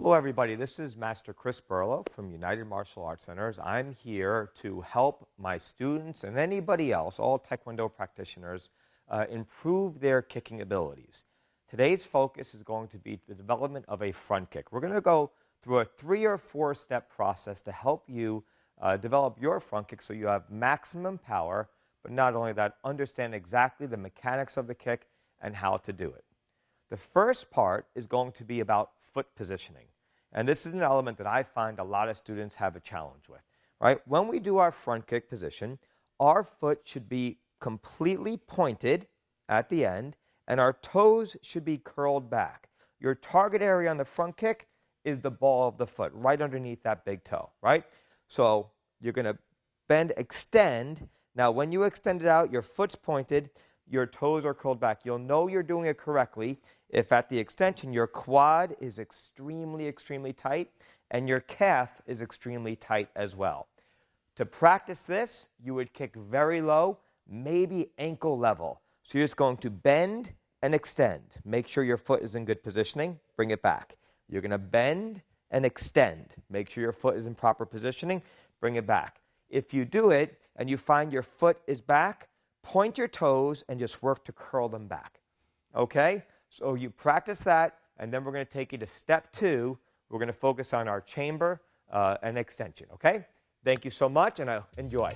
Hello everybody, this is Master Chris Burlow from United Martial Arts Centers. I'm here to help my students and anybody else, all Taekwondo practitioners, improve their kicking abilities. Today's focus is going to be the development of a front kick. We're going to go through a 3 or 4 step process to help you develop your front kick so you have maximum power, but not only that, understand exactly the mechanics of the kick and how to do it. The first part is going to be about foot positioning. And this is an element that I find a lot of students have a challenge with, right? When we do our front kick position, our foot should be completely pointed at the end, and our toes should be curled back. Your target area on the front kick is the ball of the foot, right underneath that big toe, right? So you're going to bend, extend. Now, when you extend it out, your foot's pointed, your toes are curled back. You'll know you're doing it correctly if at the extension your quad is extremely, extremely tight and your calf is extremely tight as well. To practice this, you would kick very low, maybe ankle level. So you're just going to bend and extend. Make sure your foot is in good positioning. Bring it back. You're going to bend and extend. Make sure your foot is in proper positioning. Bring it back. If you do it and you find your foot is back, point your toes and just work to curl them back. Okay? So you practice that, and then we're going to take you to step 2. We're going to focus on our chamber and extension. Okay? Thank you so much, and enjoy.